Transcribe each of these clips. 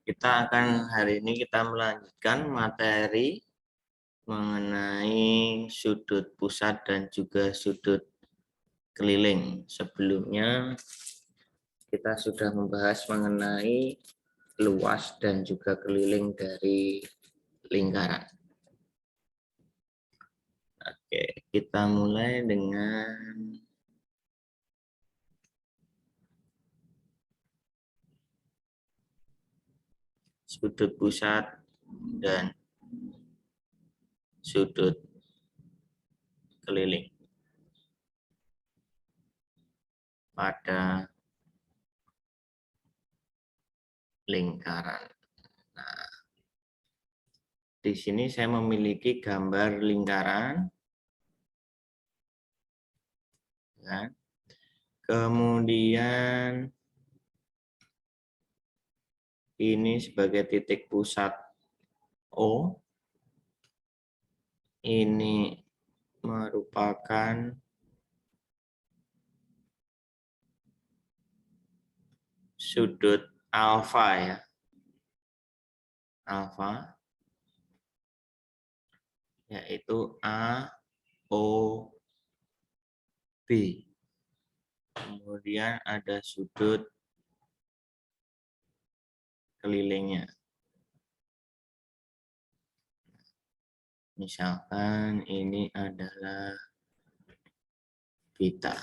Hari ini kita melanjutkan materi mengenai sudut pusat dan juga sudut keliling. Sebelumnya kita sudah membahas mengenai luas dan juga keliling dari lingkaran. Oke, kita mulai dengan sudut pusat dan sudut keliling pada lingkaran. Nah, di sini saya memiliki gambar lingkaran. Ya. Kemudian ini sebagai titik pusat O. Ini merupakan sudut alfa ya. Alfa yaitu AOB. Kemudian ada sudut kelilingnya. Misalkan ini adalah beta.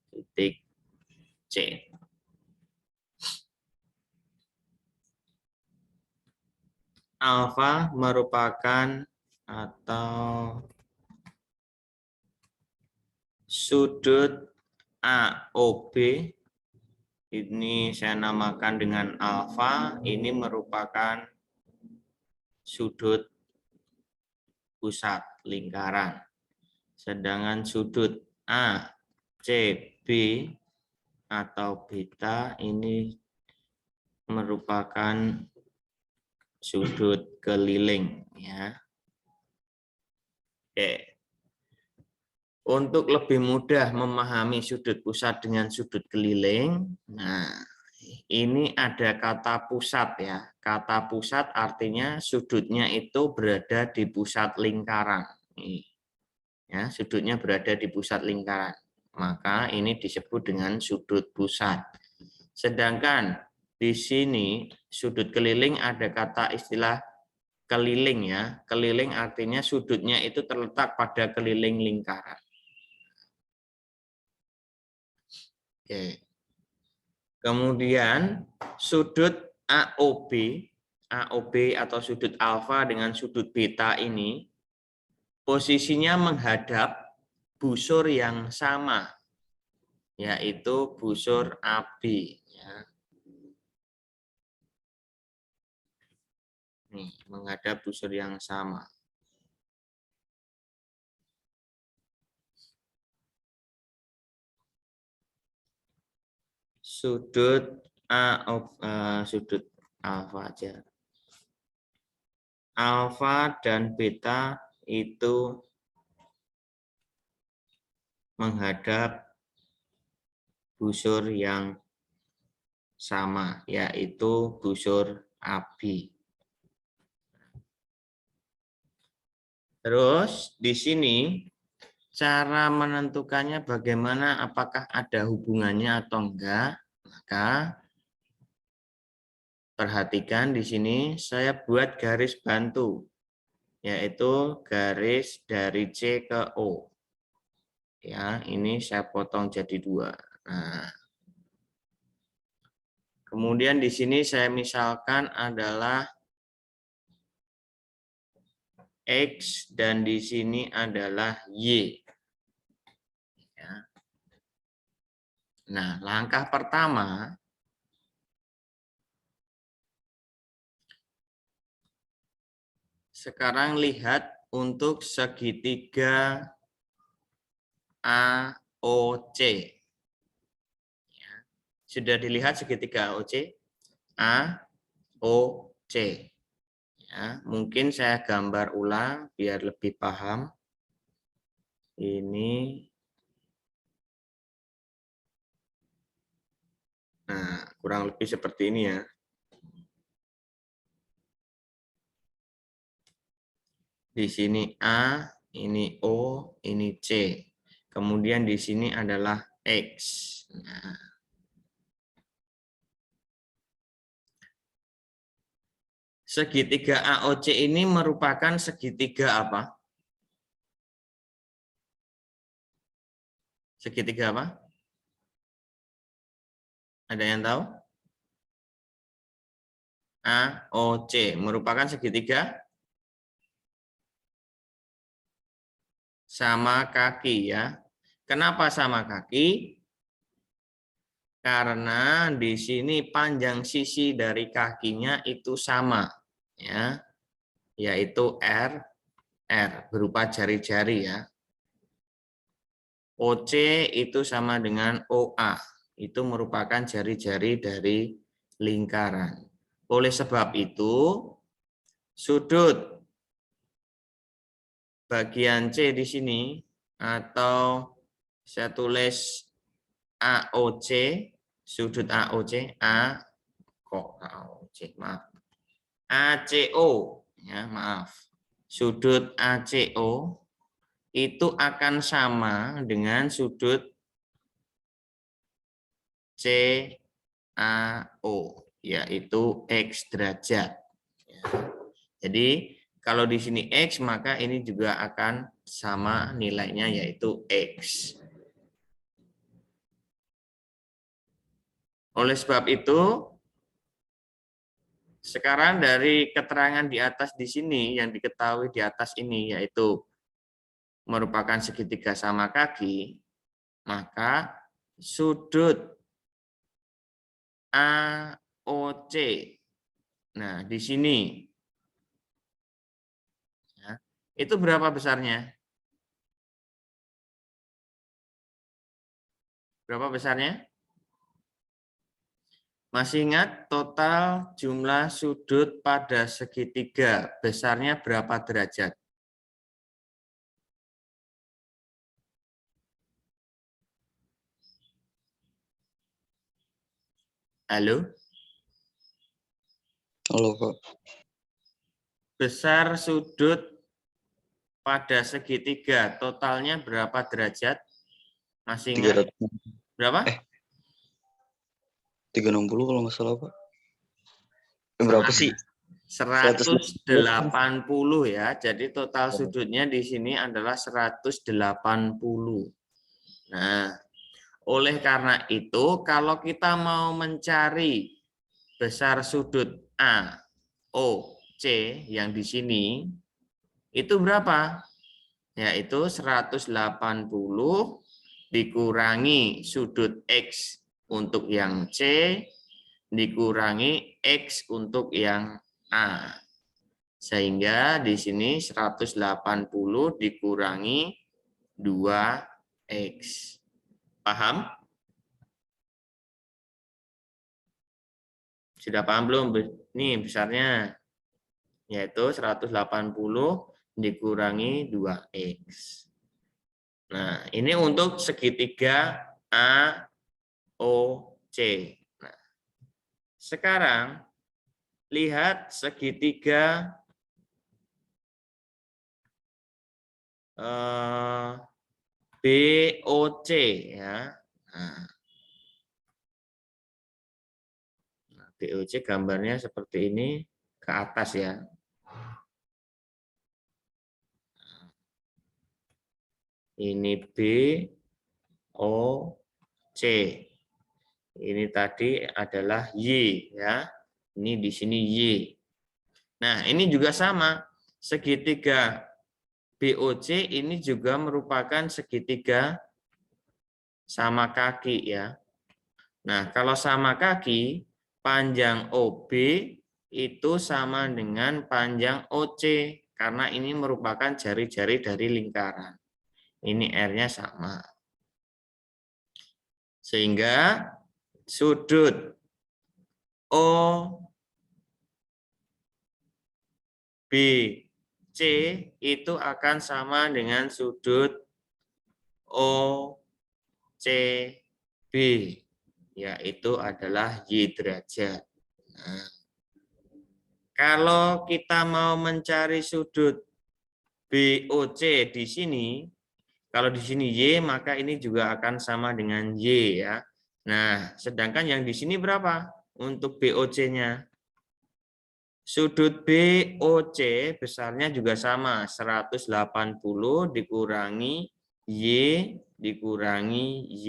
Titik C. Alfa merupakan atau sudut AOB. Ini saya namakan dengan alfa. Ini merupakan sudut pusat lingkaran. Sedangkan sudut ACB atau beta ini merupakan sudut keliling ya. Oke. Untuk lebih mudah memahami sudut pusat dengan sudut keliling, nah ini ada kata pusat ya. Kata pusat artinya sudutnya itu berada di pusat lingkaran. Ya, sudutnya berada di pusat lingkaran. Maka ini disebut dengan sudut pusat. Sedangkan di sini sudut keliling ada kata istilah keliling ya. Keliling artinya sudutnya itu terletak pada keliling lingkaran. Oke. Kemudian sudut AOB atau sudut alfa dengan sudut beta ini posisinya menghadap busur yang sama, yaitu busur AB. Ya. Nih, menghadap busur yang sama. Sudut sudut alfa aja. Alfa dan beta itu menghadap busur yang sama, yaitu busur AB. Terus di sini cara menentukannya bagaimana, apakah ada hubungannya atau enggak? Maka perhatikan di sini saya buat garis bantu, yaitu garis dari C ke O. Ya, ini saya potong jadi 2. Nah, kemudian di sini saya misalkan adalah X dan di sini adalah Y. Ya. Nah, langkah pertama sekarang lihat untuk segitiga AOC. Ya. Sudah dilihat segitiga AOC? AOC. Ya, mungkin saya gambar ulang biar lebih paham. Ini Nah, kurang lebih seperti ini ya. Di sini A, ini O, ini C. Kemudian di sini adalah X. Nah, segitiga AOC ini merupakan segitiga apa? Segitiga apa? Ada yang tahu? AOC merupakan segitiga sama kaki ya. Kenapa sama kaki? Karena di sini panjang sisi dari kakinya itu sama ya, yaitu R berupa jari-jari ya. OC itu sama dengan OA, itu merupakan jari-jari dari lingkaran. Oleh sebab itu, sudut bagian C di sini, atau saya tulis AOC, sudut AOC, maaf, ACO, ya maaf, sudut ACO itu akan sama dengan sudut CAO, yaitu X derajat. Jadi kalau di sini X, maka ini juga akan sama nilainya, yaitu X. Oleh sebab itu, sekarang dari keterangan di atas di sini, yang diketahui di atas ini, yaitu merupakan segitiga sama kaki, maka sudut AOC, nah di sini, ya, itu berapa besarnya? Berapa besarnya? Masih ingat total jumlah sudut pada segitiga besarnya berapa derajat? Halo? Halo, Pak. Besar sudut pada segitiga totalnya berapa derajat? Masih ingat? 300, Berapa? 360 kalau nggak salah, Pak. Berapa Salah sih? ya. 180 ya. Jadi total sudutnya di sini adalah 180. Nah, oleh karena itu kalau kita mau mencari besar sudut A, O, C yang di sini itu berapa? Yaitu 180 dikurangi sudut X untuk yang C dikurangi X untuk yang A. Sehingga di sini 180 dikurangi 2X. Paham? Sudah paham belum? Nih besarnya. Yaitu 180 dikurangi 2X. Nah, ini untuk segitiga AOC. Nah, sekarang lihat segitiga BOC ya. Nah, BOC gambarnya seperti ini ke atas ya. Ini BOC. Ini tadi adalah Y ya. Ini di sini Y. Nah, ini juga sama. Segitiga BOC ini juga merupakan segitiga sama kaki ya. Nah, kalau sama kaki, panjang OB itu sama dengan panjang OC karena ini merupakan jari-jari dari lingkaran. Ini R-nya sama. Sehingga sudut OBC itu akan sama dengan sudut OCB. yaitu adalah Y derajat. Nah, kalau kita mau mencari sudut BOC di sini, kalau di sini Y, maka ini juga akan sama dengan Y ya. Nah, sedangkan yang di sini berapa untuk BOC-nya? Sudut BOC besarnya juga sama, 180 dikurangi Y dikurangi Y.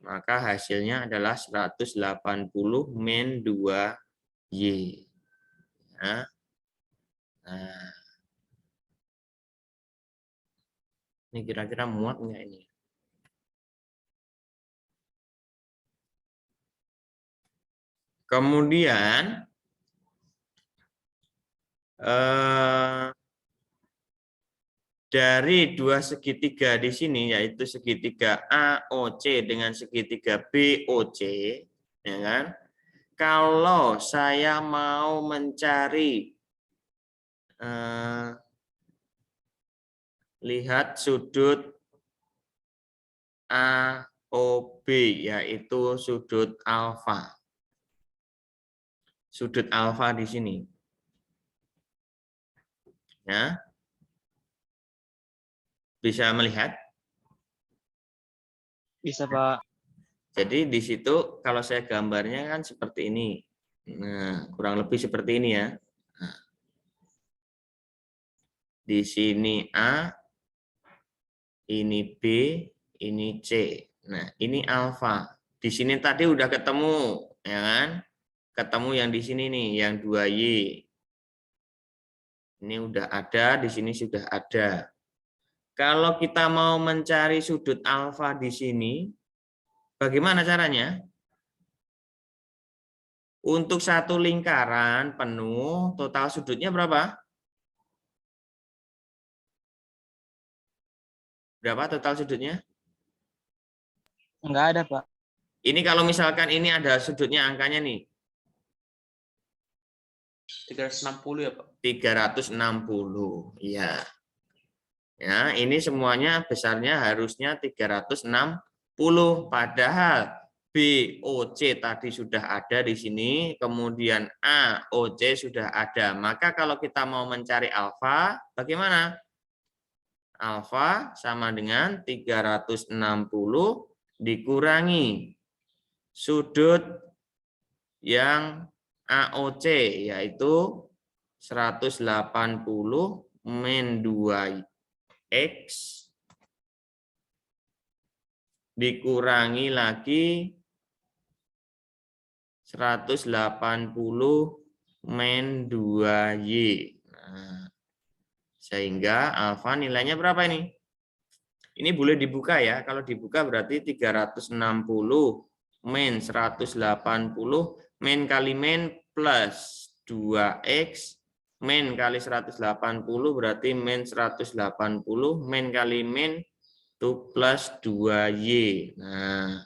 Maka hasilnya adalah 180 min 2Y. Nah, ini kira-kira muat nggak ini? Kemudian dari dua segitiga di sini, yaitu segitiga AOC dengan segitiga BOC, ya kan? Kalau saya mau mencari lihat sudut AOB, yaitu sudut alfa. Sudut alfa di sini. Ya. Bisa melihat? Bisa, Pak. Jadi di situ kalau saya gambarnya kan seperti ini. Nah, kurang lebih seperti ini ya. Nah, di sini A, ini B, ini C. Nah, ini alfa. Di sini tadi udah ketemu, ya kan? Ketemu yang di sini nih, yang 2Y. Ini udah ada, di sini sudah ada. Kalau kita mau mencari sudut alfa di sini, bagaimana caranya? Untuk satu lingkaran penuh, total sudutnya berapa? Berapa total sudutnya? Enggak ada, Pak. Ini kalau misalkan ini ada sudutnya angkanya nih. 360 ya, Pak? 360. Iya. Ya, ini semuanya besarnya harusnya 360. Padahal BOC tadi sudah ada di sini, kemudian AOC sudah ada. Maka kalau kita mau mencari alfa, bagaimana? Alfa sama dengan 360 dikurangi sudut yang AOC, yaitu 180 min 2X dikurangi lagi 180 min 2Y. Nah, sehingga alfa nilainya berapa ini? Ini boleh dibuka ya. Kalau dibuka berarti 360 min 180 min kali min plus 2X min kali 180 berarti min 180 min kali min itu plus 2Y. Nah,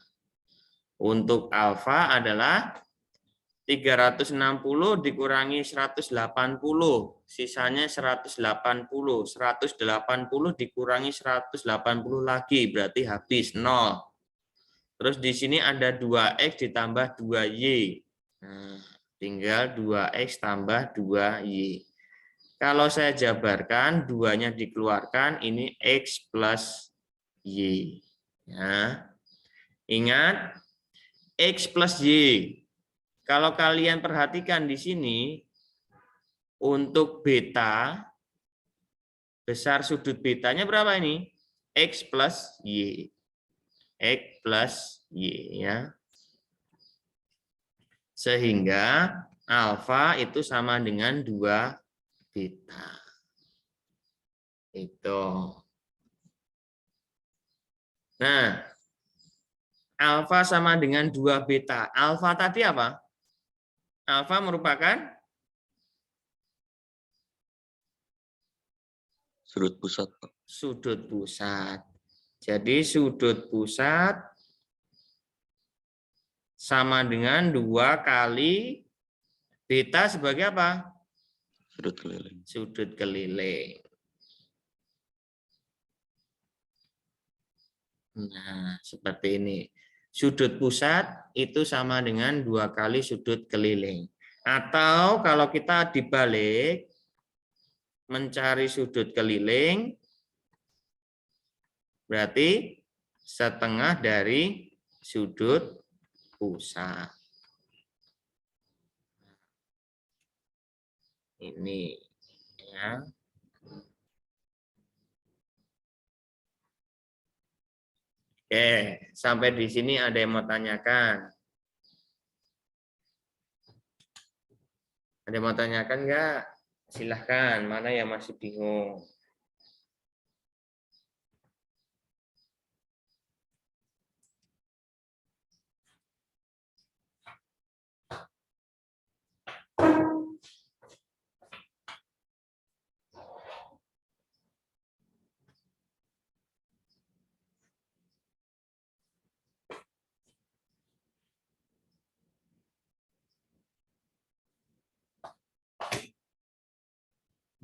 untuk alfa adalah 360 dikurangi 180, sisanya 180. 180 dikurangi 180 lagi, berarti habis 0. Terus di sini ada 2X ditambah 2Y. Nah, tinggal 2X tambah 2Y. Kalau saya jabarkan, 2-nya dikeluarkan, ini X plus Y. Ya. Ingat, X plus Y. Kalau kalian perhatikan di sini, untuk beta, besar sudut betanya berapa ini? X plus Y. X plus Y. Ya. Sehingga alfa itu sama dengan 2 beta. Itu. Nah, alfa sama dengan 2 beta. Alfa tadi apa? Alfa merupakan Sudut pusat, Pak. sudut pusat. Jadi sudut pusat sama dengan 2 kali beta sebagai apa? Sudut keliling. Sudut keliling. Nah, seperti ini. sudut pusat itu sama dengan 2 kali sudut keliling. Atau kalau kita dibalik, mencari sudut keliling, berarti setengah dari sudut pusat. Ini ya. Oke, sampai di sini ada yang mau tanyakan? Ada yang mau tanyakan nggak? Silahkan, mana yang masih bingung?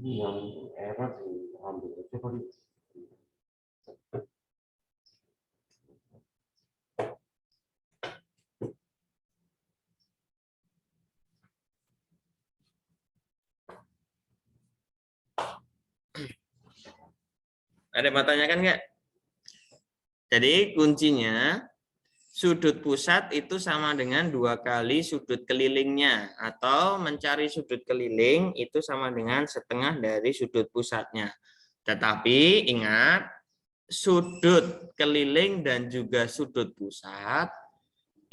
Yang error diambil aja kali. Ada yang mau tanyakan nggak? Jadi kuncinya sudut pusat itu sama dengan 2 kali sudut kelilingnya, atau mencari sudut keliling itu sama dengan setengah dari sudut pusatnya. Tetapi ingat, sudut keliling dan juga sudut pusat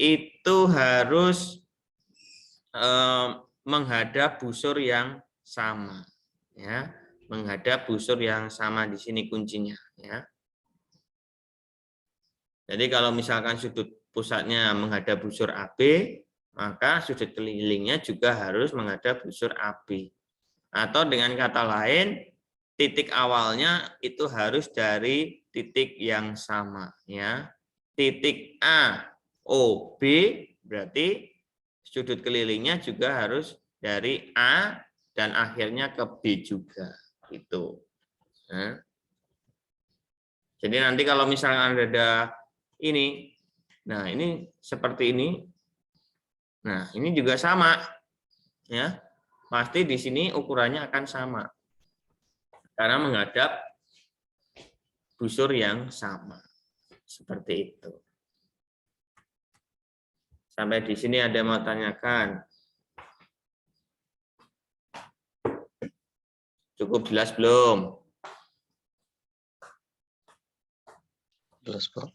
itu harus menghadap busur yang sama, ya, menghadap busur yang sama. Di sini kuncinya, ya. Jadi kalau misalkan sudut pusatnya menghadap busur AB, maka sudut kelilingnya juga harus menghadap busur AB. Atau dengan kata lain, titik awalnya itu harus dari titik yang sama, ya. Titik A, O, B, berarti sudut kelilingnya juga harus dari A dan akhirnya ke B juga, gitu. Nah, jadi nanti kalau misalnya ada ini, nah ini seperti ini, nah ini juga sama, ya, pasti di sini ukurannya akan sama karena menghadap busur yang sama, seperti itu. Sampai di sini ada yang mau tanyakan? Cukup jelas belum? Jelas, Pak.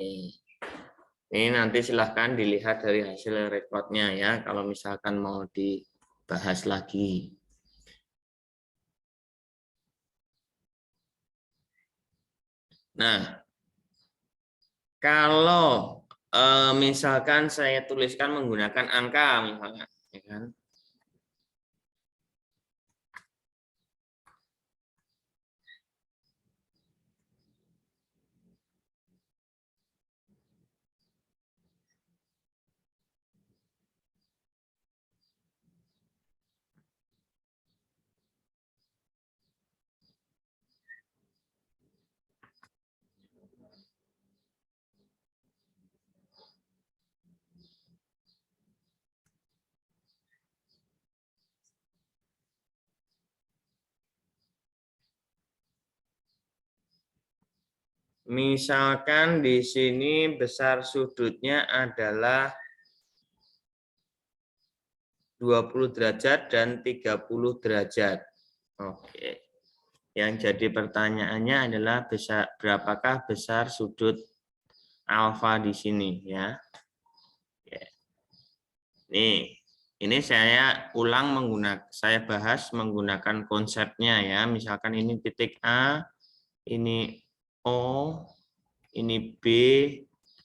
Ini nanti silahkan dilihat dari hasil rekodnya ya, kalau misalkan mau dibahas lagi. Nah, kalau misalkan saya tuliskan menggunakan angka misalnya, ya kan? Misalkan di sini besar sudutnya adalah 20 derajat dan 30 derajat. Oke. Yang jadi pertanyaannya adalah berapakah besar sudut alfa di sini, ya. Oke. Nih, ini saya saya bahas menggunakan konsepnya ya. Misalkan ini titik A, ini O, ini B,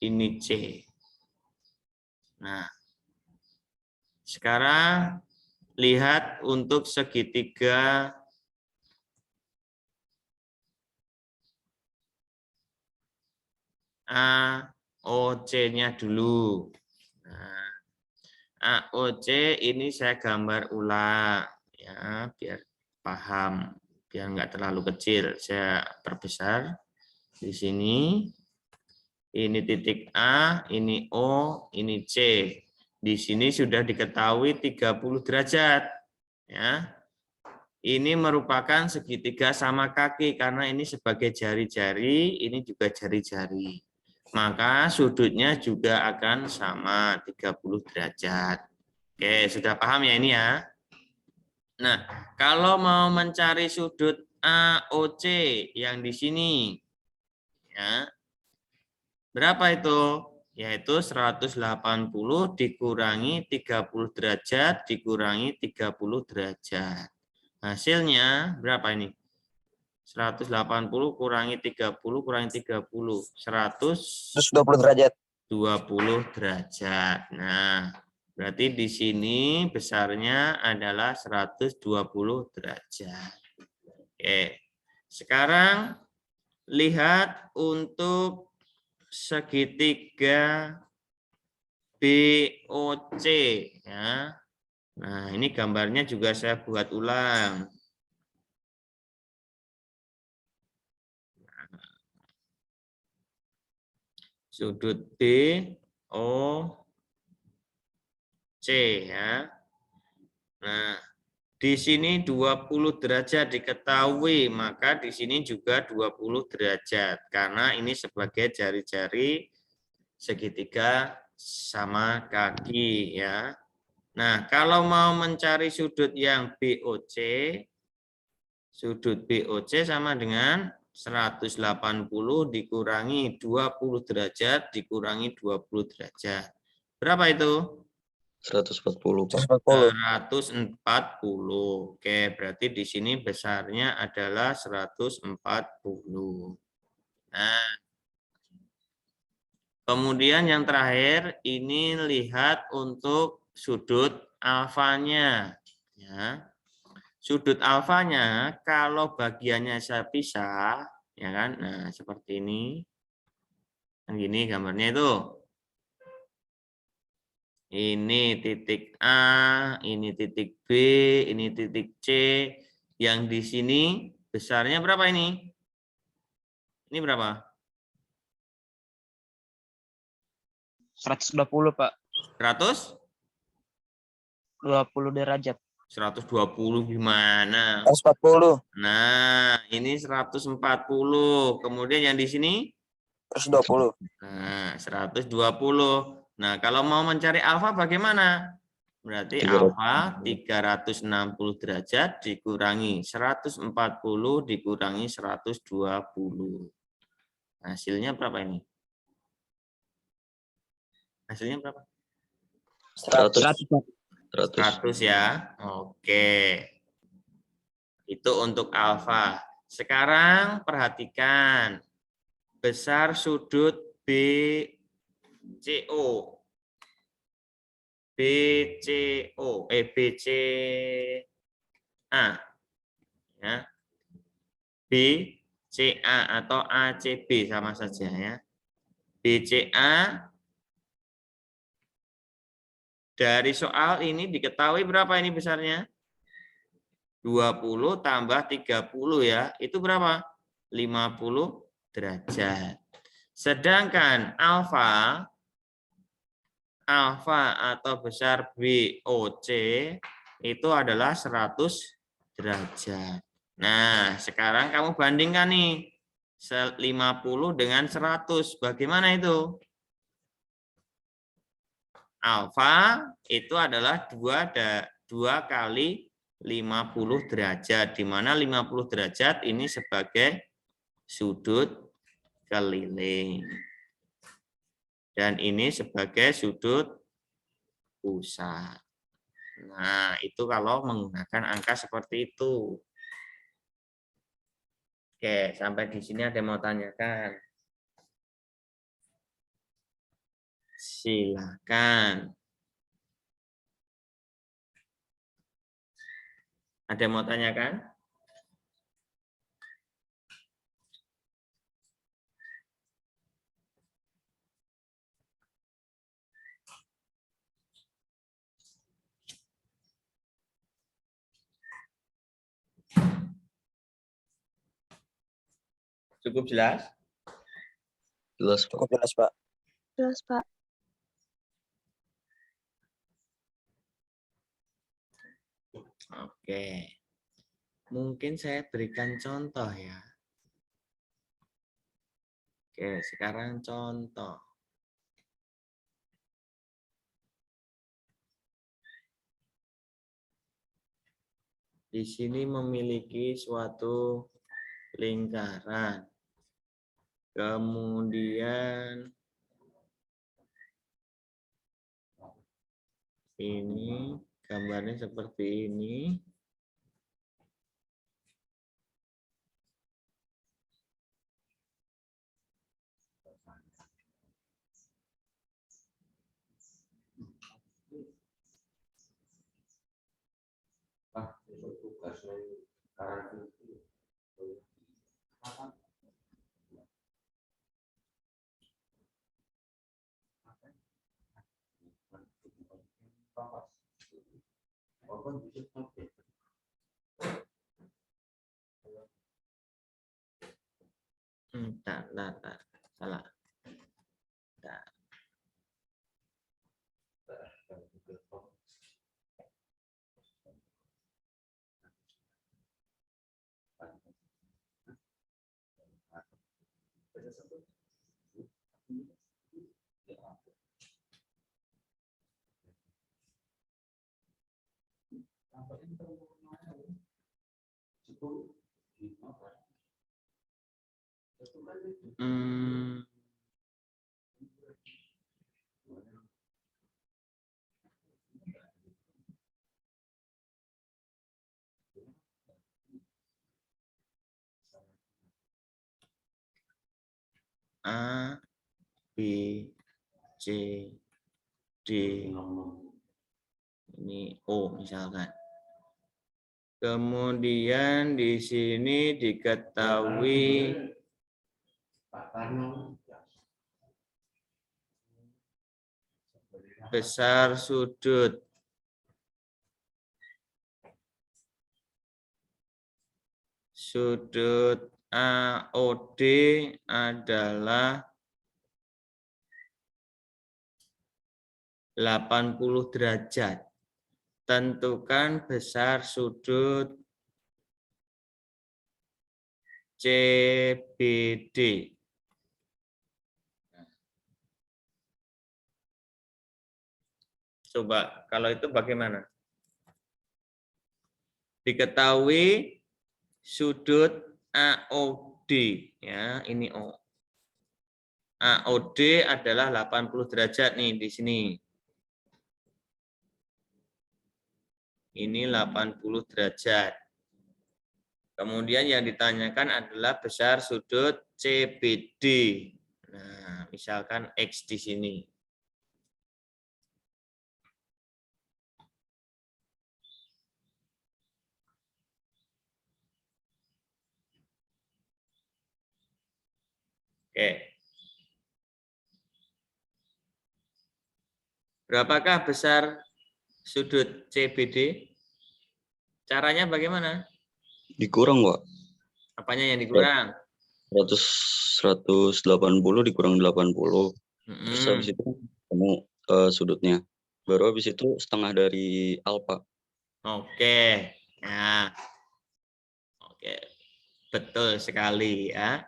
ini C. Nah, sekarang lihat untuk segitiga AOC-nya dulu. Nah, AOC ini saya gambar ulang ya, biar paham, biar nggak terlalu kecil. Saya perbesar di sini. Ini titik A, ini O, ini C. Di sini sudah diketahui 30 derajat. Ya. Ini merupakan segitiga sama kaki karena ini sebagai jari-jari, ini juga jari-jari. Maka sudutnya juga akan sama 30 derajat. Oke, sudah paham ya ini ya? Nah, kalau mau mencari sudut AOC yang di sini, ya, berapa itu? Yaitu 180 dikurangi 30 derajat dikurangi 30 derajat. Hasilnya berapa ini? 180 kurangi 30 kurangi 30. 120 derajat. 20 derajat. Nah, berarti di sini besarnya adalah 120 derajat. Oke. Sekarang lihat untuk segitiga BOC ya. Nah, ini gambarnya juga saya buat ulang. Sudut BOC ya. Nah, di sini 20 derajat diketahui, maka di sini juga 20 derajat karena ini sebagai jari-jari segitiga sama kaki ya. Nah, kalau mau mencari sudut yang BOC, sudut BOC sama dengan 180 dikurangi 20 derajat dikurangi 20 derajat. Berapa itu? 140, Pak. 140. Oke, berarti di sini besarnya adalah 140. Nah, kemudian yang terakhir ini lihat untuk sudut alfanya. Ya. Sudut alfanya kalau bagiannya saya pisah, ya kan? Nah, seperti ini. Kan gini gambarnya itu. Ini titik A, ini titik B, ini titik C. Yang di sini besarnya berapa ini? Ini berapa? 120, Pak. 100? 20 derajat. 120 gimana? 140. Nah, ini 140. Kemudian yang di sini? 120. Nah, 120. Nah, kalau mau mencari alfa bagaimana? Berarti 300. alfa 360 derajat dikurangi 140 dikurangi 120. Hasilnya berapa ini? Hasilnya berapa? 100. 100 ya. Oke. Itu untuk alfa. Sekarang perhatikan. Besar sudut BCO. BCA ya. BCA atau ACB sama saja ya. BCA dari soal ini diketahui berapa ini besarnya? 20 tambah 30 ya. Itu berapa? 50 derajat. Sedangkan alfa atau besar BOC itu adalah 100 derajat. Nah, sekarang kamu bandingkan nih 50 dengan 100. Bagaimana itu? Alfa itu adalah 2 kali 50 derajat, di mana 50 derajat ini sebagai sudut keliling. Dan ini sebagai sudut pusat. Nah, itu kalau menggunakan angka seperti itu. Oke, sampai di sini ada yang mau tanyakan? Silakan. Ada yang mau tanyakan? Cukup jelas? Jelas, Pak. Cukup jelas, Pak. Jelas, Pak. Oke. Mungkin saya berikan contoh ya. Oke, sekarang contoh. Di sini memiliki suatu lingkaran. Kemudian ini gambarnya seperti ini. Pak, itu tugasnya karantina. Salah. Bentar. A, B, C, D, ini O misalkan. Kemudian di sini diketahui besar sudut AOD adalah 80 derajat. Tentukan besar sudut CBD. Coba kalau itu bagaimana? Diketahui sudut AOD ya, ini O. AOD adalah 80 derajat nih di sini. Ini 80 derajat. Kemudian yang ditanyakan adalah besar sudut CBD. Nah, misalkan X di sini. Oke. Berapakah besar sudut CBD? Caranya bagaimana? Dikurang, Pak. Apanya yang dikurang? 180 dikurang 80. Terus habis itu ketemu sudutnya. Baru habis itu setengah dari alfa. Oke. Nah. Oke. Betul sekali ya.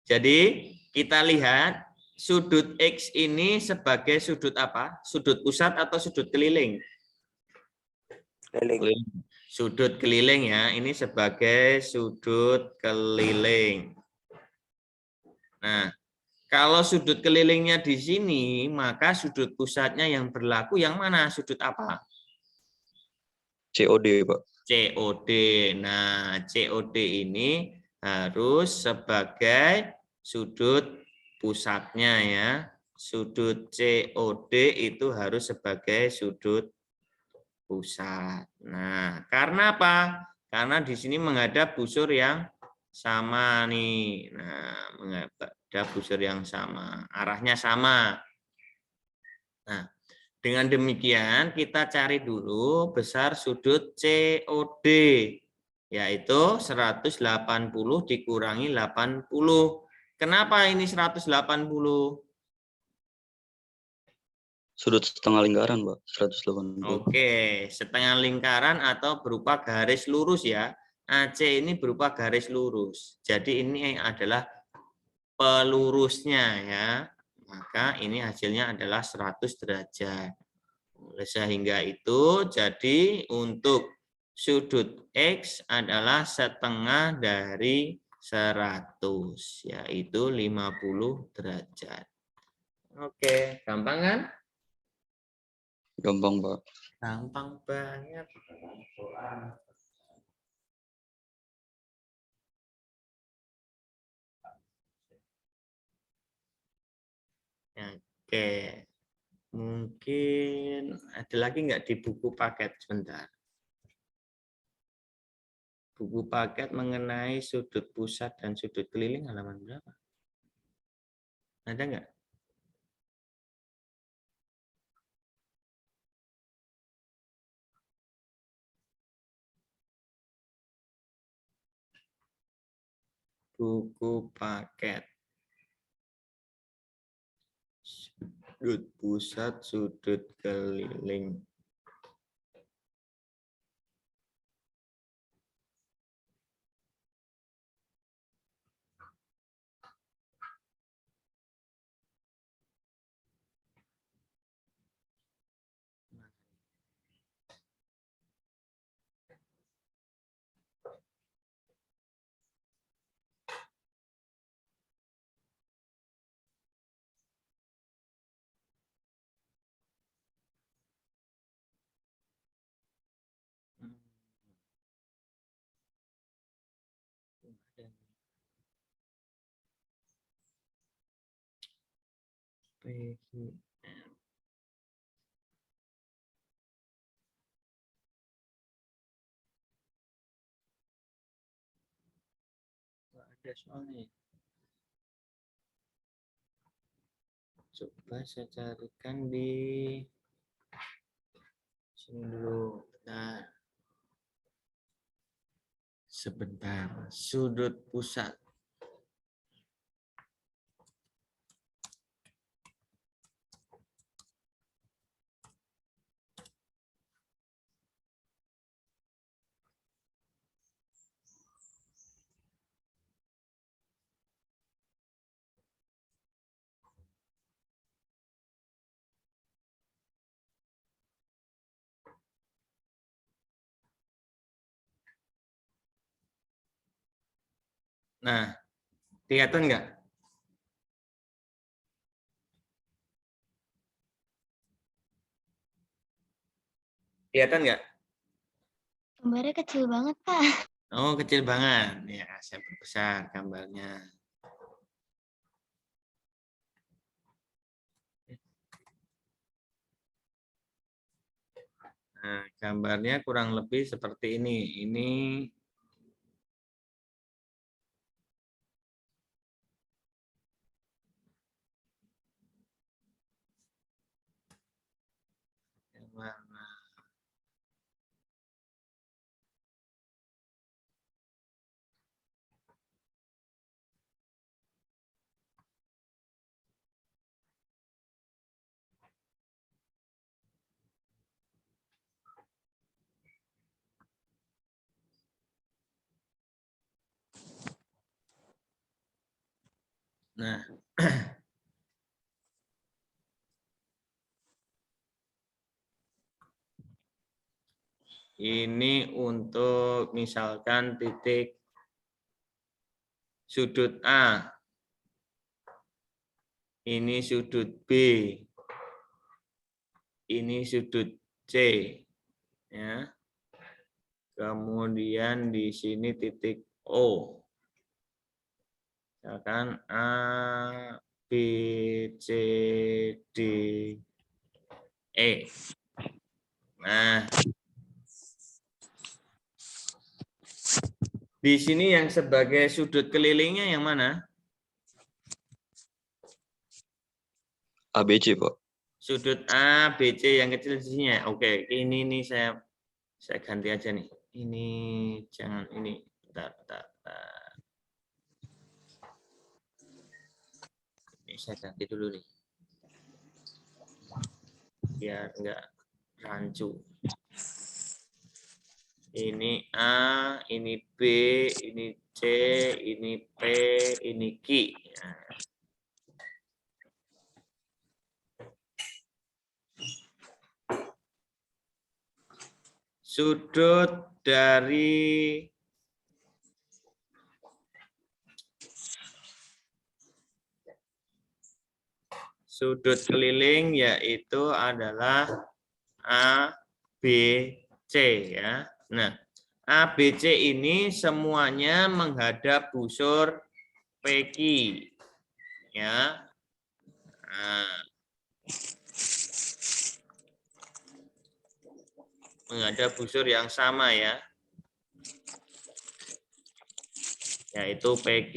Jadi kita lihat sudut X ini sebagai sudut apa? Sudut pusat atau sudut keliling? Keliling. Sudut keliling ya, ini sebagai sudut keliling. Nah, kalau sudut kelilingnya di sini, maka sudut pusatnya yang berlaku yang mana? Sudut apa? COD, Pak. COD. Nah, COD ini harus sebagai sudut pusatnya ya. Sudut COD itu harus sebagai sudut pusat. Nah, karena apa? Karena di sini menghadap busur yang sama nih. Nah, menghadap busur yang sama, arahnya sama. Nah, dengan demikian kita cari dulu besar sudut COD, yaitu 180 dikurangi 80. Kenapa ini 180? Sudut setengah lingkaran, Pak. 180. Oke, setengah lingkaran atau berupa garis lurus ya. AC ini berupa garis lurus. Jadi ini adalah pelurusnya ya. Maka ini hasilnya adalah 100 derajat. Sehingga itu jadi untuk sudut X adalah setengah dari 100, yaitu 50 derajat. Oke, gampang kan? Gampang, Pak. Gampang banget. Oke, mungkin ada lagi nggak di buku paket sebentar? Buku paket mengenai sudut pusat dan sudut keliling halaman berapa? Ada nggak? Buku paket. Sudut pusat, sudut keliling. PGM. Nggak ada soalnya. Coba saya carikan di sini dulu. Bentar. Sebentar. Sudut pusat. Nah, kelihatan nggak? Kelihatan nggak? Gambarnya kecil banget, Pak. Oh, kecil banget. Ya, saya perbesar gambarnya. Nah, gambarnya kurang lebih seperti ini. Ini yang mana? Nah, ini untuk misalkan titik sudut A. Ini sudut B. Ini sudut C. Ya. Kemudian di sini titik O. Misalkan A, B, C, D, E. Nah, di sini yang sebagai sudut kelilingnya yang mana? ABC, Pak. Sudut A, B, C yang kecil di sini ya. Oke, ini nih saya ganti aja nih. Ini jangan ini. Bentar. Ini saya ganti dulu nih. Biar enggak rancu. Ini A, ini B, ini C, ini P, ini Q. Nah. Sudut dari sudut keliling yaitu adalah A, B, C ya. Nah, A, B, C ini semuanya menghadap busur PQ ya. Nah, menghadap busur yang sama ya, yaitu PQ.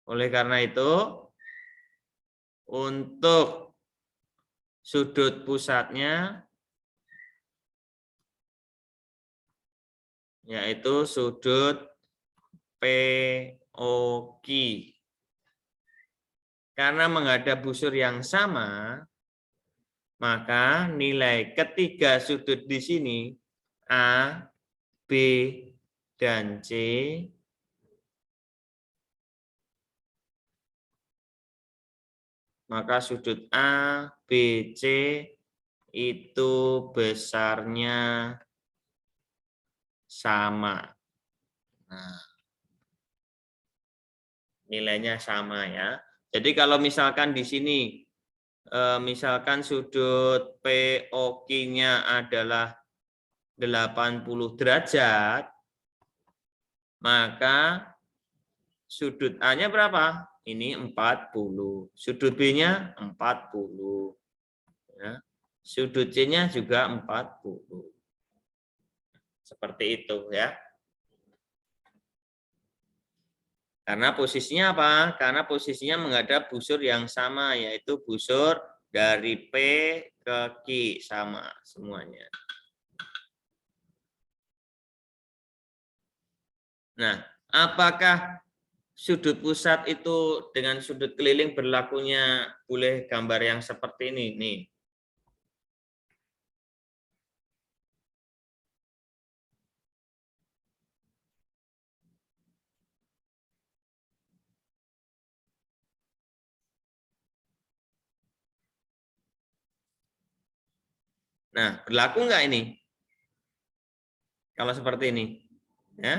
Oleh karena itu, untuk sudut pusatnya yaitu sudut POQ. Karena menghadap busur yang sama, maka nilai ketiga sudut di sini A, B, dan C maka sudut A, B, C itu besarnya sama. Nah, nilainya sama ya. Jadi kalau misalkan di sini, misalkan sudut POQ-nya adalah 80 derajat, maka sudut A-nya berapa? Ini 40. Sudut B-nya 40. Ya. Sudut C-nya juga 40. Seperti itu ya. Karena posisinya apa? Karena posisinya menghadap busur yang sama, yaitu busur dari P ke Q sama semuanya. Nah, apakah sudut pusat itu dengan sudut keliling berlakunya boleh gambar yang seperti ini? Nih. Nah, berlaku nggak ini? Kalau seperti ini, ya?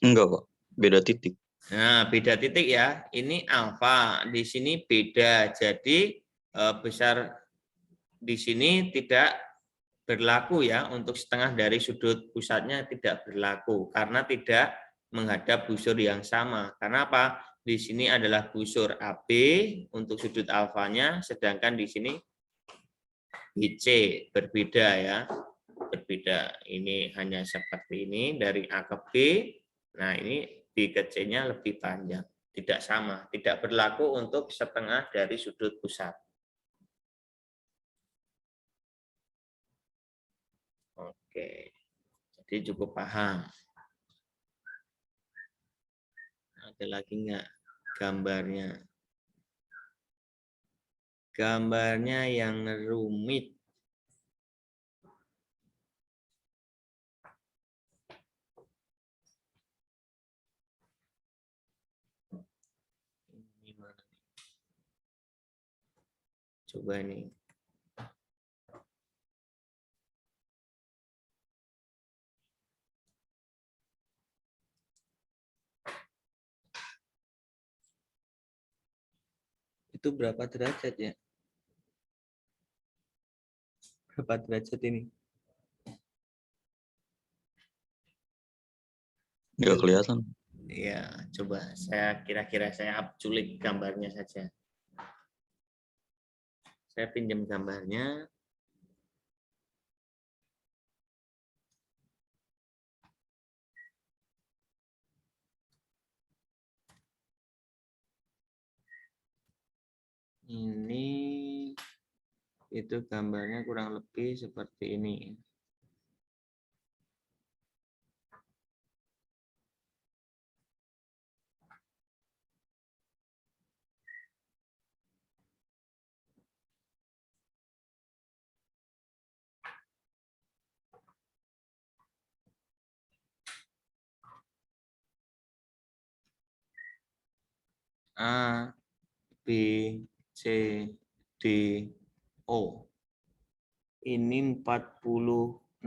Enggak, Pak. Beda titik. Nah, beda titik ya. Ini alfa, di sini beda. Jadi besar di sini tidak berlaku ya. Untuk setengah dari sudut pusatnya tidak berlaku karena tidak menghadap busur yang sama. Karena apa? Di sini adalah busur AB untuk sudut alfanya, sedangkan di sini BC berbeda ya, berbeda. Ini hanya seperti ini dari A ke B. Nah ini B ke C-nya lebih panjang, tidak sama, tidak berlaku untuk setengah dari sudut pusat. Oke, jadi cukup paham. Ada lagi nggak gambarnya? Gambarnya yang rumit. Ini mana? Coba nih. Itu berapa derajat ya? Berapa derajat ini? Nggak kelihatan. Ya, coba saya kira-kira saya culik gambarnya saja. Saya pinjam gambarnya. Ini itu gambarnya kurang lebih seperti ini. A, B, C, D, O. Ini 46.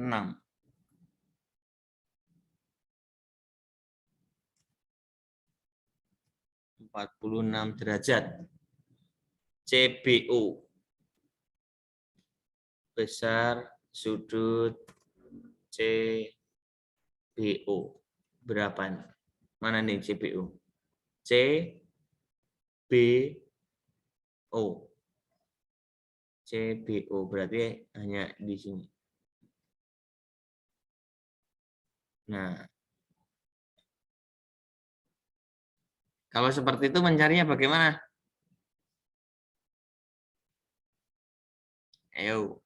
46 derajat. CBO. Besar sudut CBO. Berapa nih? Mana nih CBO? CBO. CBO berarti hanya di sini. Nah, kalau seperti itu mencarinya bagaimana? Ayo.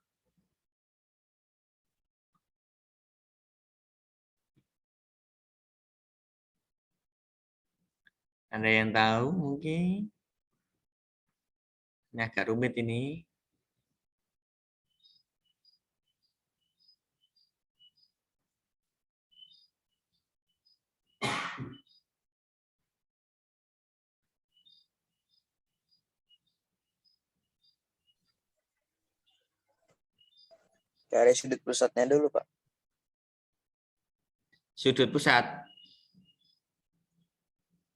Ada yang tahu mungkin? Ini agak rumit ini. Cari sudut pusatnya dulu, Pak. Sudut pusat.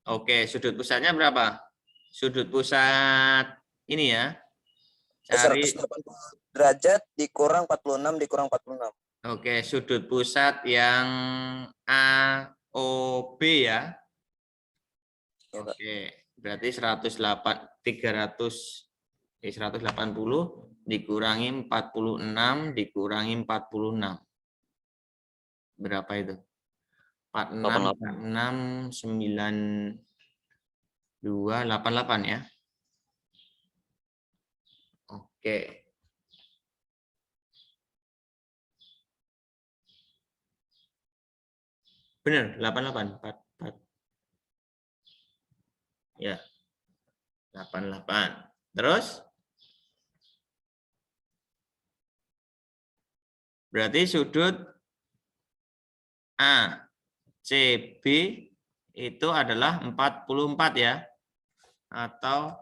Oke, sudut pusatnya berapa? Sudut pusat ini ya. Cari. 180 derajat dikurang 46 dikurang 46. Oke, sudut pusat yang AOB ya. Ya, Pak. Oke, berarti 180 dikurangi 46 dikurangi 46. Berapa itu? 46, 6, 9, 2, 88 ya. Oke. Benar, 88. 4. Ya. 88. Terus? Berarti sudut ACB itu adalah 44 ya. Atau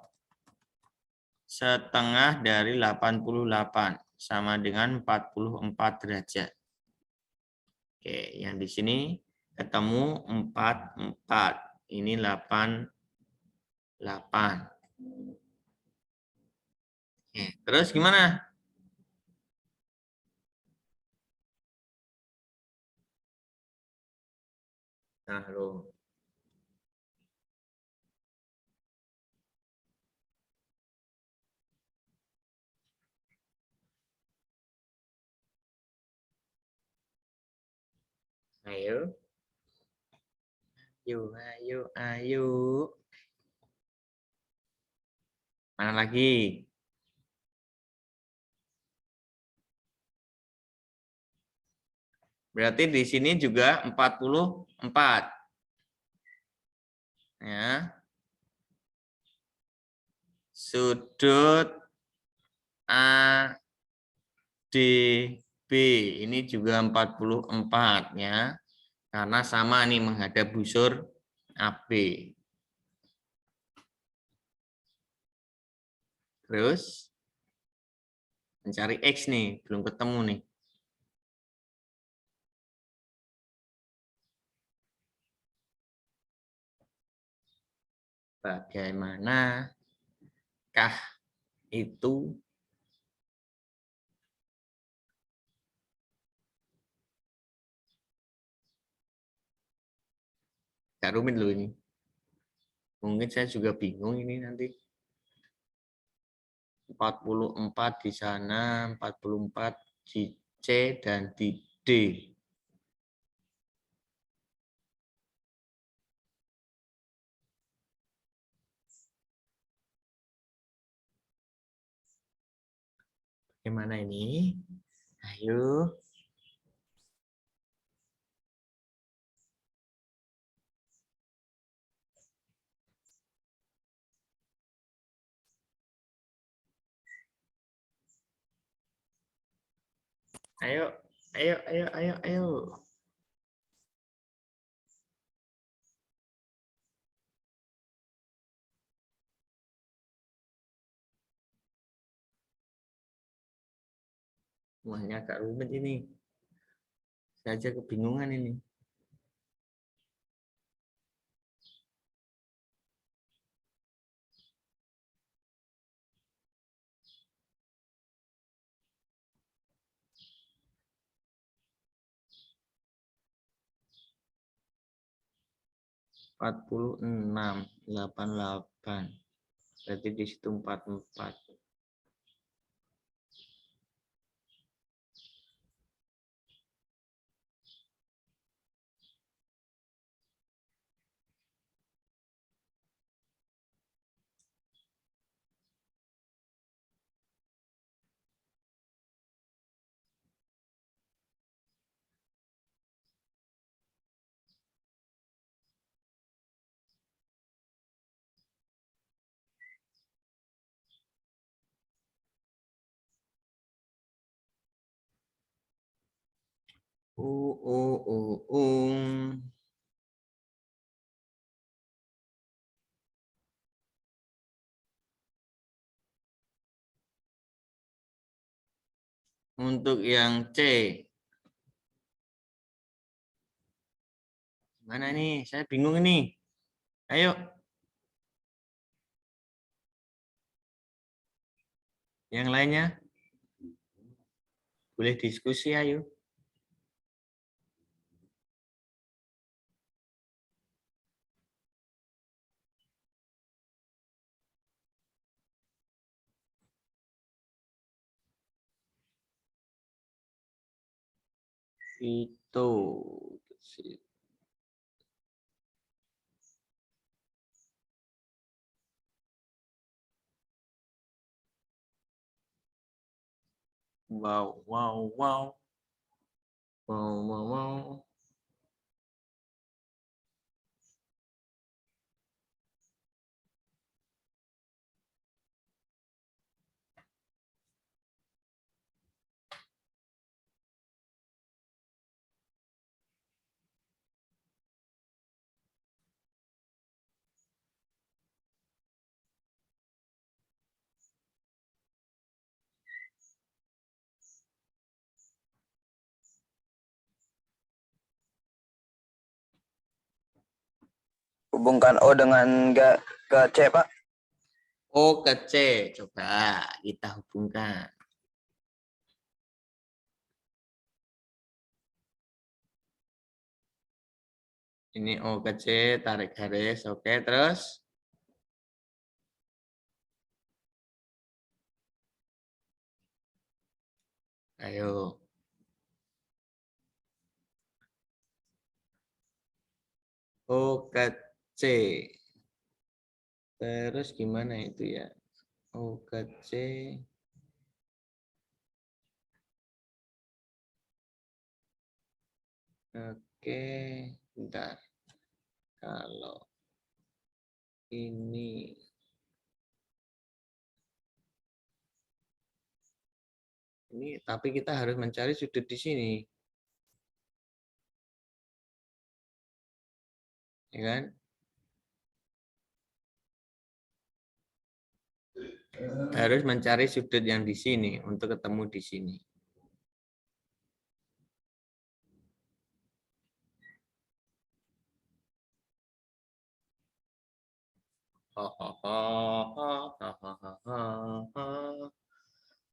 setengah dari 88 sama dengan 44 derajat. Oke, yang di sini ketemu 44. Ini 88. Oke, terus gimana? Nah, lo. Ayo. Ayo. Mana lagi? Berarti di sini juga 44. Ya. Sudut ADB ini juga 44 ya. Karena sama nih menghadap busur AB. Terus mencari X nih, belum ketemu nih. Bagaimanakah itu? Gak rumit loh ini. Mungkin saya juga bingung ini nanti. 44 di sana, 44 di C dan di D. Bagaimana ini? Ayo. Ayo. Wah, ini agak rumit ini. Saya aja kebingungan ini. Empat puluh enam, 88. Berarti di situ 44. Um. Untuk yang C. Mana nih? Saya bingung ini. Ayo. Yang lainnya? Boleh diskusi, ayo. Itu. Wow, wow, wow. Wow, wow, wow. Hubungkan O dengan ke C, Pak. O ke C. Coba kita hubungkan. Ini O ke C, tarik garis. Oke, terus? Ayo. O ke C. Terus gimana itu ya? O ke C. Oke, bentar. Kalau ini tapi kita harus mencari sudut di sini. Ya kan? Harus mencari sudut yang di sini untuk ketemu di sini.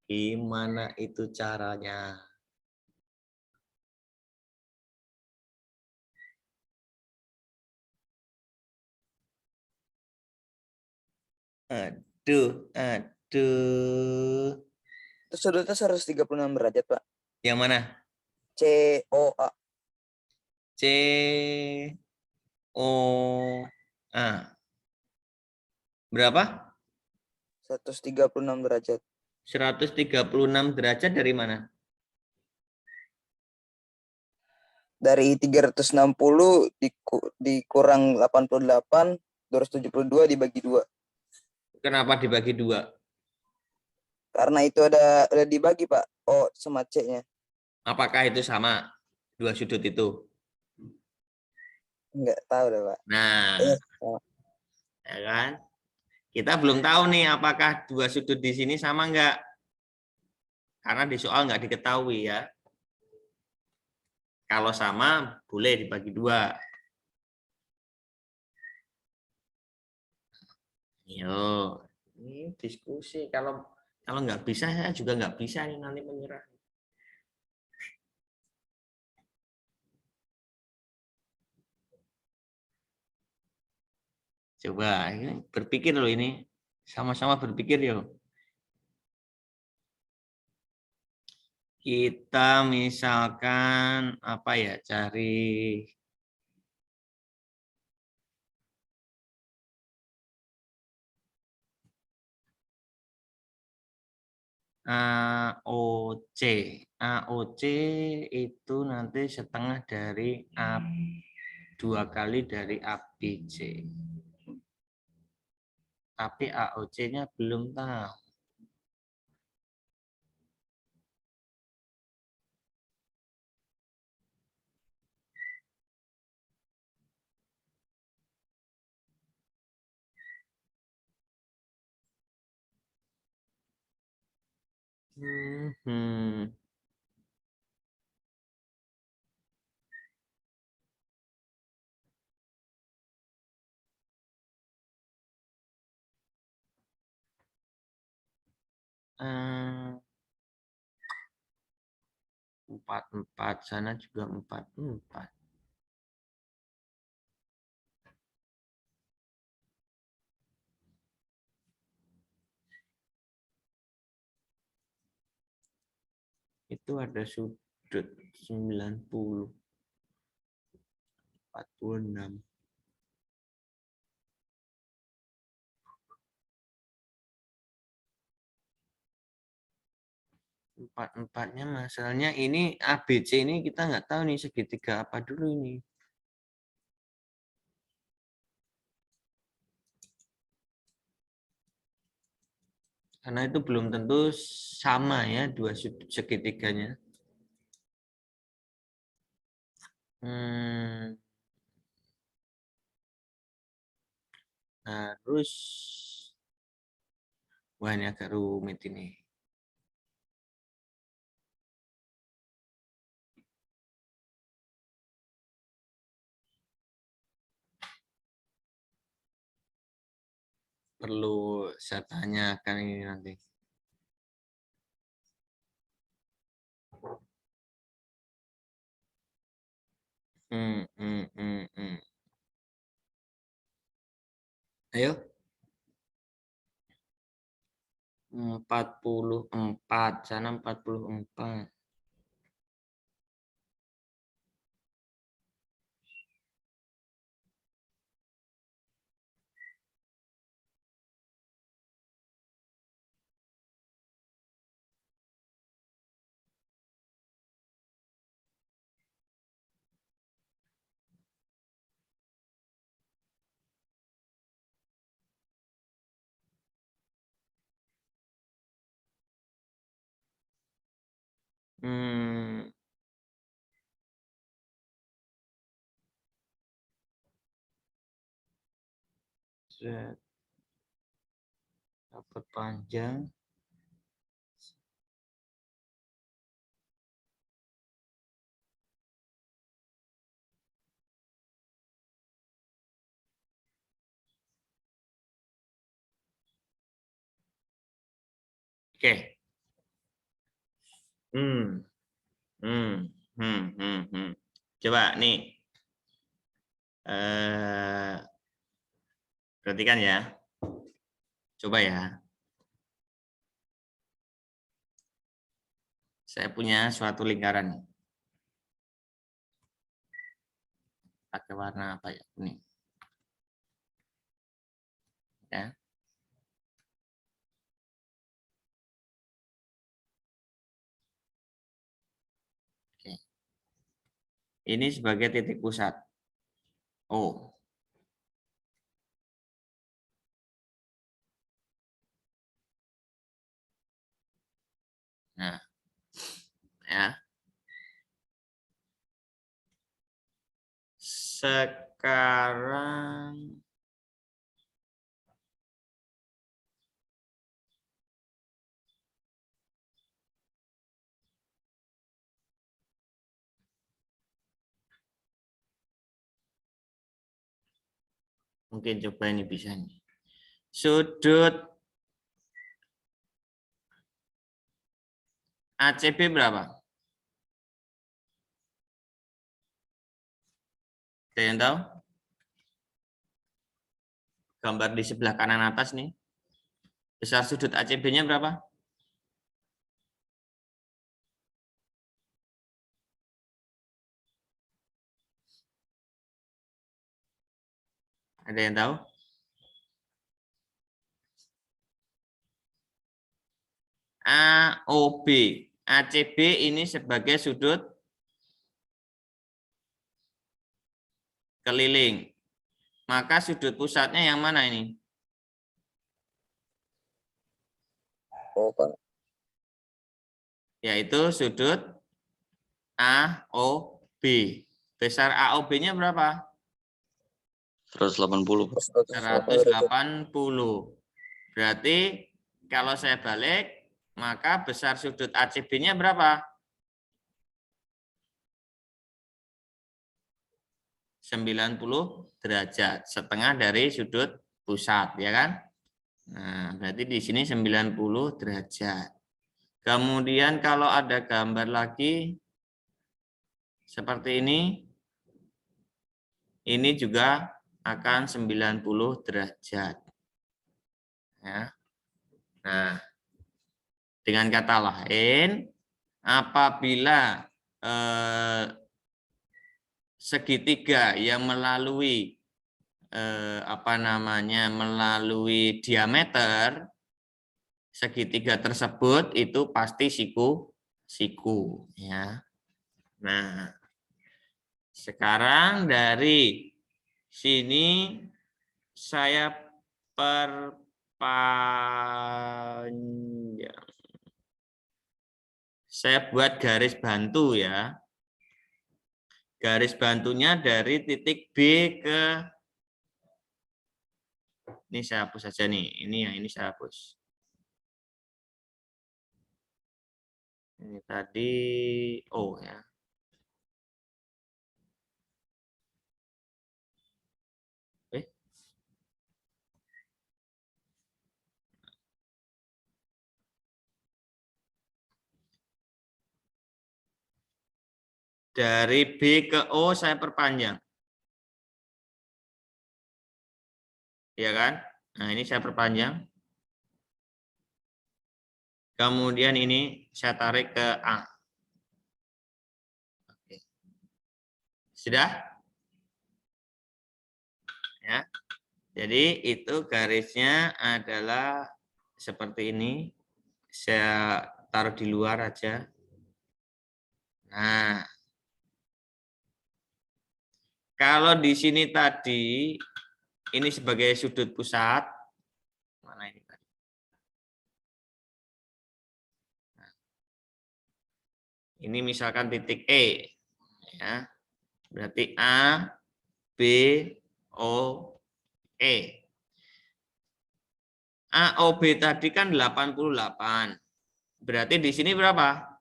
Gimana itu caranya? Aduh, aduh. Itu sudutnya 136 derajat, Pak. Yang mana? COA. COA. Berapa? 136 derajat. 136 derajat dari mana? Dari 360 dikurang 88, 272 dibagi 2. Kenapa dibagi 2? Karena itu udah dibagi, Pak. O sama C-nya. Apakah itu sama? Dua sudut itu? Enggak tahu deh, Pak. Nah, ya kan? Kita belum tahu nih apakah dua sudut di sini sama enggak. Karena di soal nggak diketahui ya. Kalau sama boleh dibagi 2. Yo, ini diskusi. Kalau nggak bisa saya juga nggak bisa nih nanti menyerah. Coba ini berpikir loh ini. Sama-sama berpikir yuk. Kita misalkan apa ya, cari AOC. AOC itu nanti setengah dari A, 2 kali dari ABC. Tapi AOC-nya belum tahu. Hmm. Hmm. 4, sana juga 4. Itu ada sudut 90, 46. 4-4-nya masalahnya ini ABC ini kita nggak tahu nih segitiga apa dulu ini. Karena itu belum tentu sama ya 2 sudut segitiganya. Harus, wah ini agak rumit ini. Perlu saya tanyakan ini nanti. Ayo. 44, sana 44. Dapat panjang. Oke. Coba nih. Perhatikan ya. Coba ya. Saya punya suatu lingkaran. Pakai warna apa ya? Kuning. Ya. Oke. Ini sebagai titik pusat. O. Nah, ya. Sekarang Mungkin coba ini bisa nih. Sudut ACB berapa? Ada yang tahu? Gambar di sebelah kanan atas nih. Besar sudut ACB-nya berapa? Ada yang tahu? AOB. ACB ini sebagai sudut keliling. Maka sudut pusatnya yang mana ini? Oh, Pak. Yaitu sudut AOB. Besar AOB-nya berapa? 180. 180. Berarti kalau saya balik, maka besar sudut ACB-nya berapa? 90 derajat, setengah dari sudut pusat, ya kan? Nah, berarti di sini 90 derajat. Kemudian kalau ada gambar lagi seperti ini juga akan 90 derajat. Ya. Nah, dengan kata lain, apabila segitiga yang melalui melalui diameter segitiga tersebut itu pasti siku, ya. Nah, sekarang dari sini saya perpanjang. Saya buat garis bantu ya. Garis bantunya dari titik B ke ini saya hapus saja nih. Ini saya hapus. Ini tadi O ya. Dari B ke O saya perpanjang. Ya kan? Nah, ini saya perpanjang. Kemudian ini saya tarik ke A. Oke. Sudah? Ya. Jadi itu garisnya adalah seperti ini. Saya taruh di luar aja. Nah, kalau di sini tadi ini sebagai sudut pusat, mana ini tadi? Nah, ini misalkan titik E, ya. Berarti A, B, O, E. AOB tadi kan 88. Berarti di sini berapa?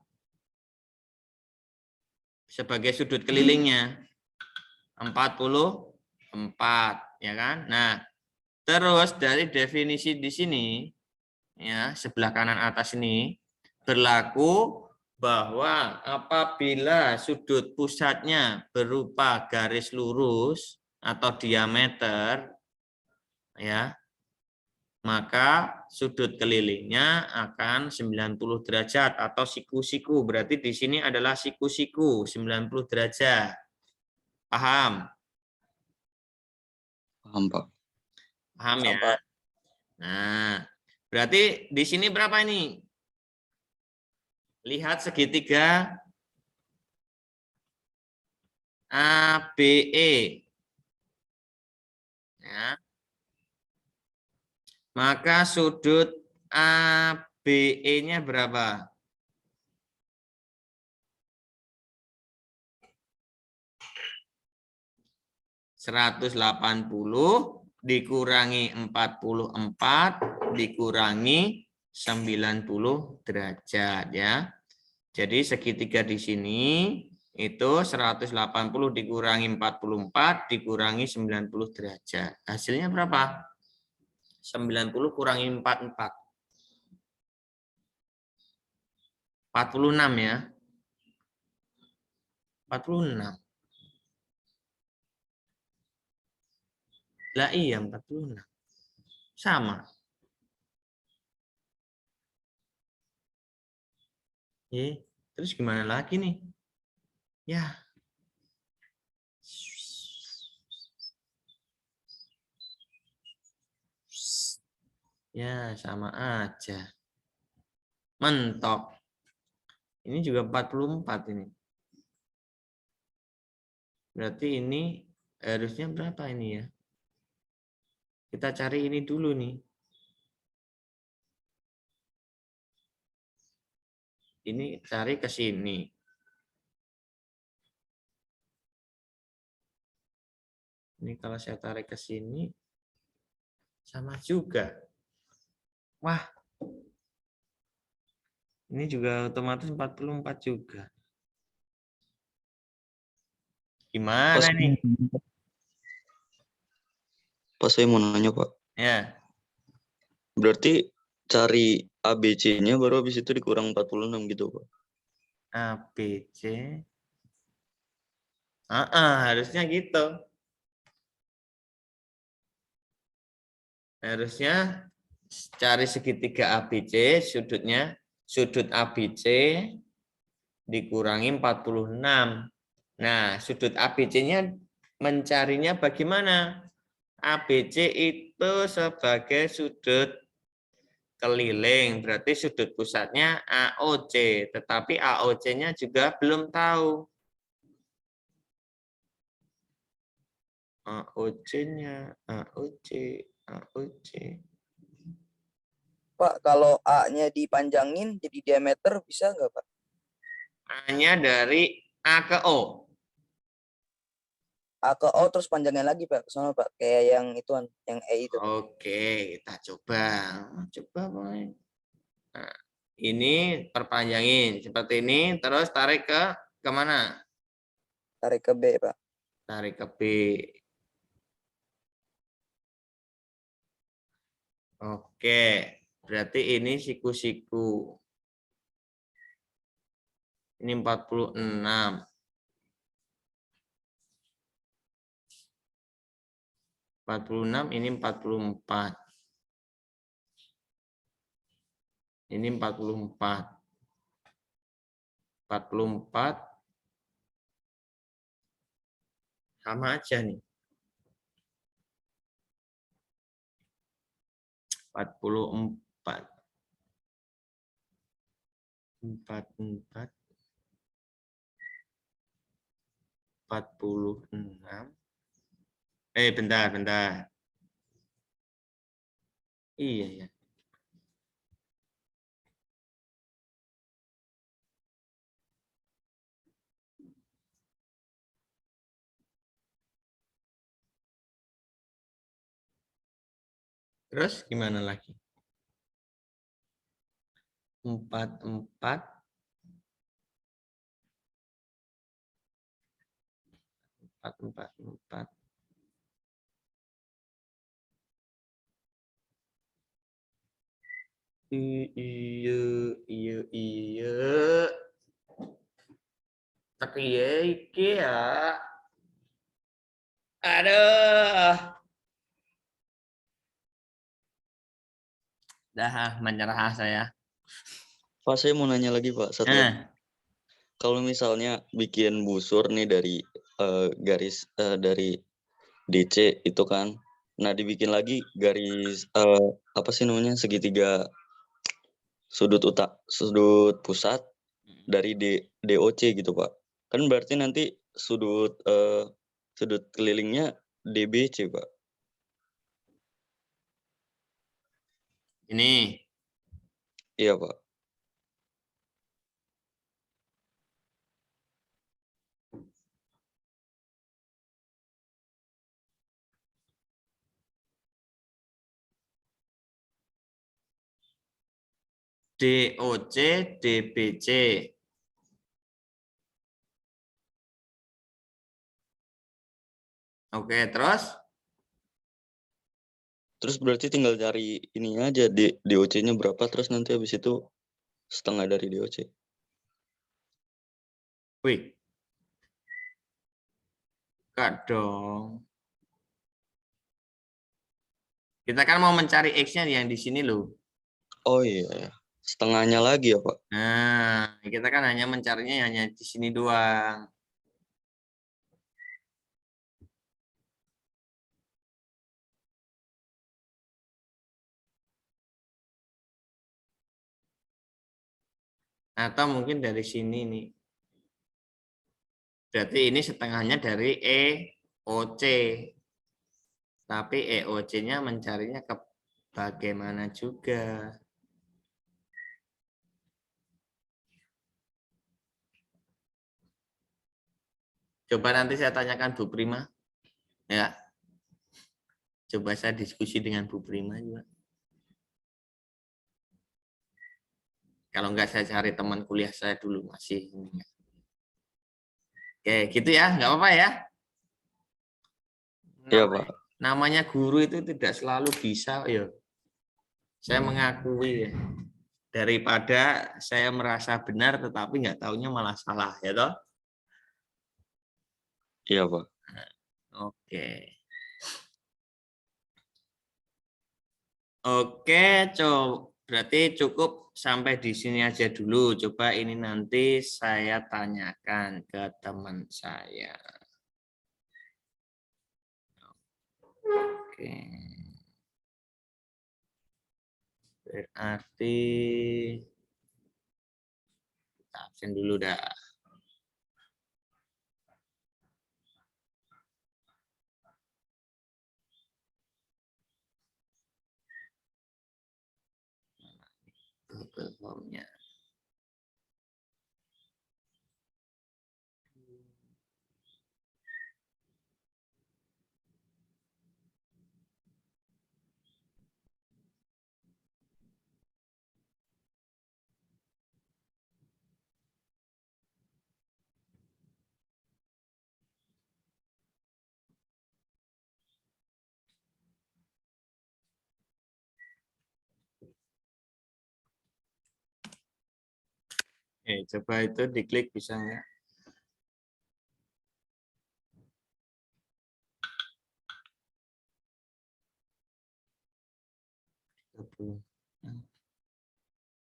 Sebagai sudut kelilingnya 44, ya kan? Nah, terus dari definisi di sini ya, sebelah kanan atas ini berlaku bahwa apabila sudut pusatnya berupa garis lurus atau diameter ya, maka sudut kelilingnya akan 90 derajat atau siku-siku. Berarti di sini adalah siku-siku 90 derajat. Paham? Paham, Pak. Paham ya? Nah, berarti di sini berapa ini? Lihat segitiga ABE. Ya. Maka sudut ABE-nya berapa? (180) dikurangi 44 dikurangi 90 derajat ya. Jadi segitiga di sini Itu 180 dikurangi 44 dikurangi 90 derajat. Hasilnya berapa? 90 kurangi 44. 46 ya. 46. Lah iya 46. Sama. Terus gimana lagi nih? Ya. Ya, sama aja. Mentok. Ini juga 44 ini. Berarti ini harusnya berapa ini ya? Kita cari ini dulu nih. Ini cari ke sini. Ini kalau saya tarik ke sini, sama juga. Wah, ini juga otomatis 44 juga. Gimana nih? Pas saya mau nanya, Pak. Ya. Berarti cari ABC-nya baru habis itu dikurang 46 gitu, Pak. ABC. Harusnya gitu. Harusnya cari segitiga ABC, sudut ABC dikurangi 46. Nah, sudut ABC-nya mencarinya bagaimana? ABC itu sebagai sudut keliling, berarti sudut pusatnya AOC, tetapi AOC-nya juga belum tahu. AOC-nya, AOC. Pak, kalau A-nya dipanjangin jadi diameter bisa nggak, Pak? A-nya dari A ke O. A ke O terus panjangnya lagi, Pak, ke sana, Pak. Kayak yang ituan, yang E itu. Oke, kita coba. Boy. Nah, ini perpanjangin seperti ini, terus tarik ke kemana? Tarik ke B, Pak. Tarik ke B. Oke, berarti ini siku-siku. Ini 46. 46, ini 44. Ini 44. 44. Sama aja nih. 44. 44. 46. Bentar. Iya ya. Terus gimana lagi? 44. 4. Iya. Tak iya iki ya. Aduh. Dah menyerah saya. Pak, saya mau nanya lagi, Pak. Satu lagi. Kalau misalnya bikin busur nih dari garis dari DC itu kan, nah dibikin lagi garis apa sih namanya, segitiga sudut pusat dari DOC gitu, Pak. Kan berarti nanti sudut kelilingnya DBC, Pak. Ini Iya, Pak. DOC, DBC. Oke, terus? Terus berarti tinggal cari ininya aja, DOC-nya berapa, terus nanti habis itu setengah dari DOC. Wih. Enggak dong. Kita kan mau mencari X-nya yang di sini loh. Oh iya, ya. Setengahnya lagi ya Pak? Nah, kita kan hanya mencarinya hanya di sini doang. Atau mungkin dari sini nih. Berarti ini setengahnya dari EOC. Tapi EOC-nya mencarinya ke bagaimana juga. Coba nanti saya tanyakan Bu Prima. Ya. Coba saya diskusi dengan Bu Prima juga. Kalau enggak saya cari teman kuliah saya dulu masih. Oke, gitu ya. Enggak apa-apa ya. Iya Pak. Namanya guru itu tidak selalu bisa. Ya. Saya mengakui ya. Daripada saya merasa benar tetapi nggak taunya malah salah. Ya toh? Iya Pak. Oke. Oke, berarti cukup sampai di sini aja dulu. Coba ini nanti saya tanyakan ke teman saya. Oke. Berarti kita absen dulu dah. Google Form-nya. Coba itu diklik bisa nggak?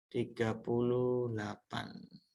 Tiga puluh 38.